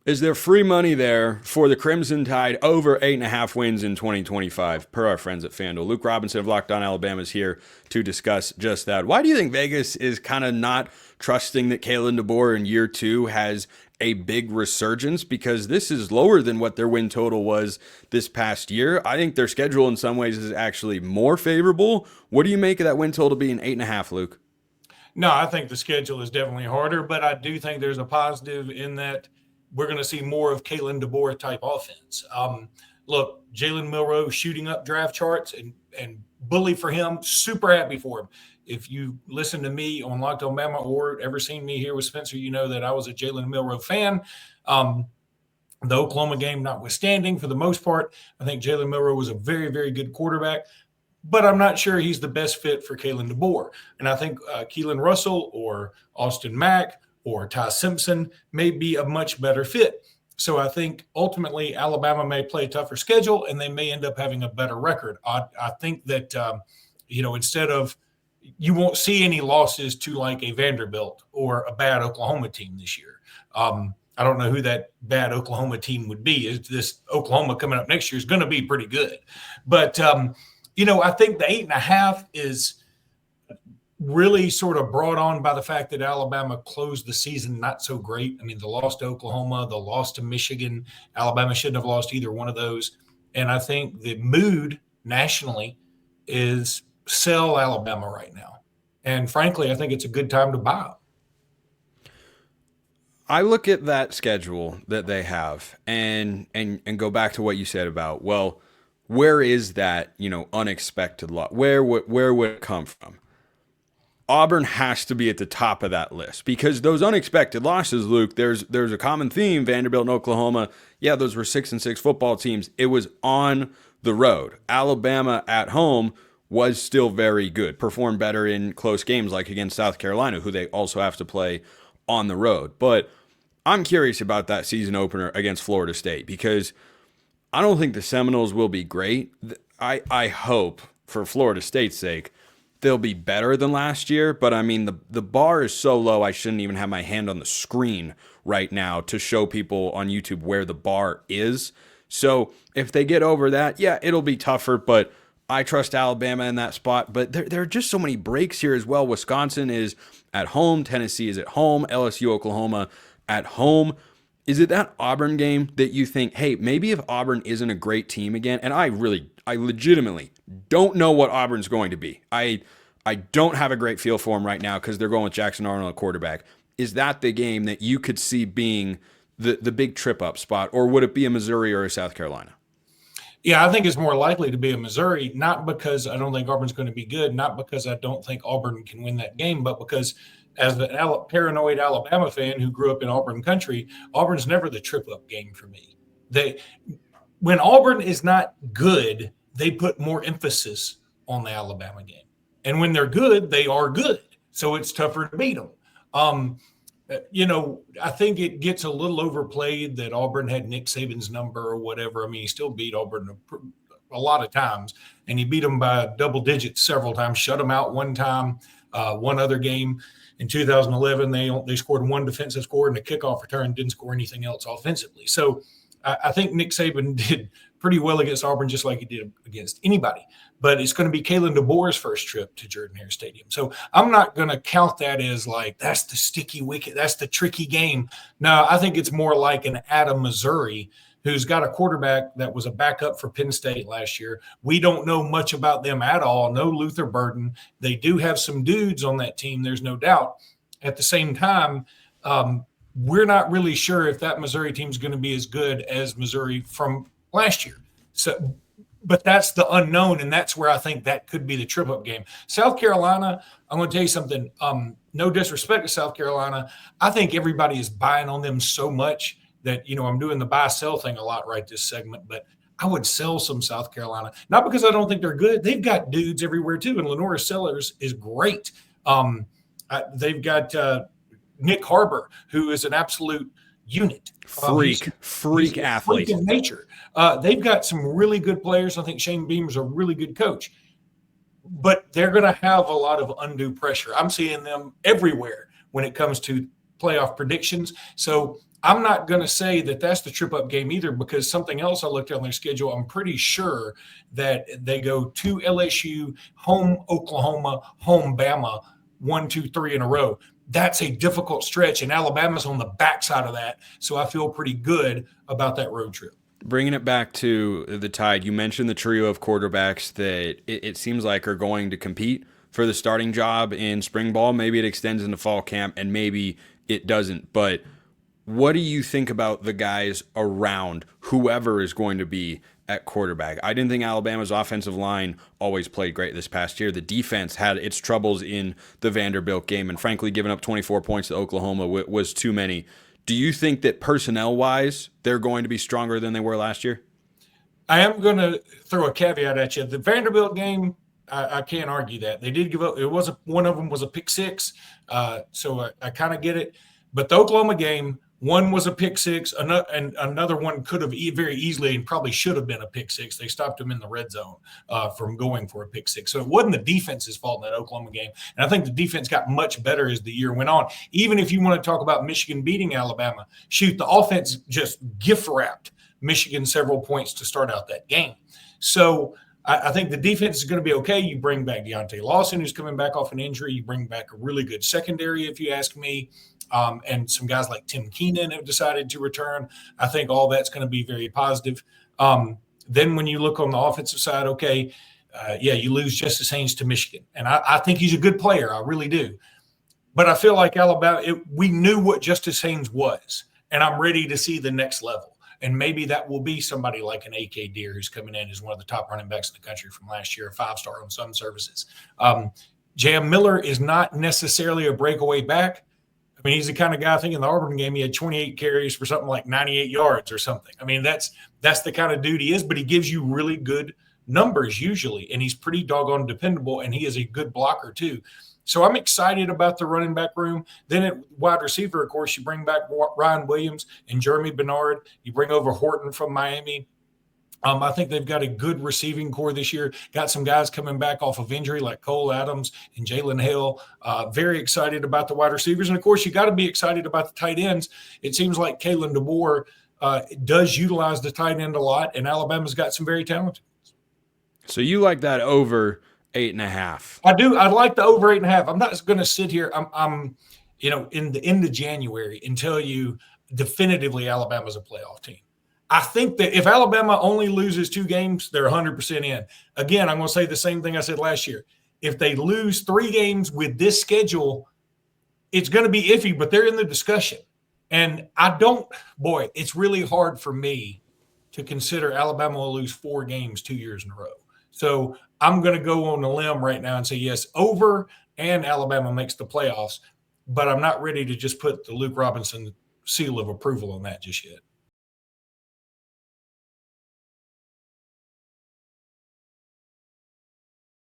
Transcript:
Is there free money there for the Crimson Tide over 8.5 wins in 2025 per our friends at FanDuel? Luke Robinson of Locked On Alabama is here to discuss just that. Why do you think Vegas is kind of not trusting that Kalen DeBoer in year two has a big resurgence? Because this is lower than what their win total was this past year. I think their schedule in some ways is actually more favorable. What do you make of that win total being 8.5, Luke? No, I think the schedule is definitely harder, but I do think there's a positive in that we're going to see more of Kalen DeBoer type offense. Look, Jalen Milroe shooting up draft charts and bully for him. Super happy for him. If you listen to me on Locked On Bama or ever seen me here with Spencer, you know that I was a Jalen Milroe fan. The Oklahoma game notwithstanding, for the most part, I think Jalen Milroe was a very, very good quarterback, but I'm not sure he's the best fit for Kalen DeBoer. And I think Keelan Russell or Austin Mack or Ty Simpson may be a much better fit. So I think ultimately Alabama may play a tougher schedule and they may end up having a better record. I think that, instead of you won't see any losses to like a Vanderbilt or a bad Oklahoma team this year. I don't know who that bad Oklahoma team would be. Is this Oklahoma coming up next year is going to be pretty good. But, I think the 8.5 is really sort of brought on by the fact that Alabama closed the season not so great. I mean, the loss to Oklahoma, the loss to Michigan. Alabama shouldn't have lost either one of those. And I think the mood nationally is sell Alabama right now. And frankly, I think it's a good time to buy them. I look at that schedule that they have and go back to what you said about, well, where is that, unexpected loss? Where would it come from? Auburn has to be at the top of that list because those unexpected losses, Luke, there's a common theme. Vanderbilt and Oklahoma, yeah, those were 6-6 football teams. It was on the road. Alabama at home was still very good, performed better in close games like against South Carolina, who they also have to play on the road. But I'm curious about that season opener against Florida State because I don't think the Seminoles will be great. I hope, for Florida State's sake, they'll be better than last year. But I mean, the bar is so low, I shouldn't even have my hand on the screen right now to show people on YouTube where the bar is. So if they get over that, yeah, it'll be tougher, but I trust Alabama in that spot. But there are just so many breaks here as well. Wisconsin is at home. Tennessee is at home. LSU, Oklahoma at home. Is it that Auburn game that you think, hey, maybe if Auburn isn't a great team again, and I legitimately don't know what Auburn's going to be. I don't have a great feel for them right now because they're going with Jackson Arnold at quarterback. Is that the game that you could see being the big trip-up spot, or would it be a Missouri or a South Carolina? Yeah, I think it's more likely to be a Missouri, not because I don't think Auburn's going to be good, not because I don't think Auburn can win that game, but because as a paranoid Alabama fan who grew up in Auburn country, Auburn's never the trip-up game for me. When Auburn is not good, they put more emphasis on the Alabama game. And when they're good, they are good. So it's tougher to beat them. I think it gets a little overplayed that Auburn had Nick Saban's number or whatever. I mean, he still beat Auburn a lot of times, and he beat them by double digits several times, shut them out one time, one other game. In 2011, they scored one defensive score and a kickoff return, didn't score anything else offensively. So I think Nick Saban did pretty well against Auburn, just like he did against anybody. But it's going to be Kalen DeBoer's first trip to Jordan-Hare Stadium. So I'm not going to count that as like, that's the sticky wicket, that's the tricky game. No, I think it's more like an Adam Missouri who's got a quarterback that was a backup for Penn State last year. We don't know much about them at all. No Luther Burden. They do have some dudes on that team, there's no doubt. At the same time, we're not really sure if that Missouri team is going to be as good as Missouri from last year. So, but that's the unknown, and that's where I think that could be the trip-up game. South Carolina, I'm going to tell you something. No disrespect to South Carolina. I think everybody is buying on them so much that, I'm doing the buy-sell thing a lot right this segment, but I would sell some South Carolina. Not because I don't think they're good. They've got dudes everywhere too, and Lenora Sellers is great. They've got Nick Harbor, who is an absolute unit. Freak athlete. Freak in nature. They've got some really good players. I think Shane Beamer's a really good coach. But they're going to have a lot of undue pressure. I'm seeing them everywhere when it comes to playoff predictions. So I'm not going to say that that's the trip up game either, because something else I looked at on their schedule, I'm pretty sure that they go to LSU, home Oklahoma, home Bama, 1, 2, 3 in a row. That's a difficult stretch, and Alabama's on the backside of that. So I feel pretty good about that road trip. Bringing it back to the Tide, you mentioned the trio of quarterbacks that it seems like are going to compete for the starting job in spring ball. Maybe it extends into fall camp, and maybe it doesn't. But what do you think about the guys around whoever is going to be at quarterback? I didn't think Alabama's offensive line always played great this past year. The defense had its troubles in the Vanderbilt game, and frankly, giving up 24 points to Oklahoma was too many. Do you think that personnel-wise, they're going to be stronger than they were last year? I am going to throw a caveat at you. The Vanderbilt game, I can't argue that. They did give up. One of them was a pick six, so I kind of get it. But the Oklahoma game, one was a pick six, and another one could have very easily and probably should have been a pick six. They stopped him in the red zone from going for a pick six. So it wasn't the defense's fault in that Oklahoma game. And I think the defense got much better as the year went on. Even if you want to talk about Michigan beating Alabama, shoot, the offense just gift-wrapped Michigan several points to start out that game. So I think the defense is going to be okay. You bring back Deontay Lawson, who's coming back off an injury. You bring back a really good secondary, if you ask me. And some guys like Tim Keenan have decided to return. I think all that's going to be very positive. Then when you look on the offensive side, you lose Justice Haynes to Michigan. And I think he's a good player. I really do. But I feel like Alabama, we knew what Justice Haynes was, and I'm ready to see the next level. And maybe that will be somebody like an A.K. Deere, who's coming in as one of the top running backs in the country from last year, a 5-star on some services. Jam Miller is not necessarily a breakaway back. I mean, he's the kind of guy, I think in the Auburn game, he had 28 carries for something like 98 yards or something. I mean, that's the kind of dude he is, but he gives you really good numbers usually, and he's pretty doggone dependable, and he is a good blocker too. So I'm excited about the running back room. Then at wide receiver, of course, you bring back Ryan Williams and Jeremy Bernard. You bring over Horton from Miami. I think they've got a good receiving core this year. Got some guys coming back off of injury like Cole Adams and Jalen Hill. Very excited about the wide receivers. And, of course, you got to be excited about the tight ends. It seems like Kalen DeBoer does utilize the tight end a lot, and Alabama's got some very talented ones. So you like that over 8.5? I do. I like the over 8.5. I'm not going to sit here. I'm in the end of January and tell you definitively Alabama's a playoff team. I think that if Alabama only loses 2 games, they're 100% in. Again, I'm going to say the same thing I said last year. If they lose 3 games with this schedule, it's going to be iffy, but they're in the discussion. And it's really hard for me to consider Alabama will lose 4 games 2 years in a row. So I'm going to go on a limb right now and say, yes, over, and Alabama makes the playoffs. But I'm not ready to just put the Luke Robinson seal of approval on that just yet.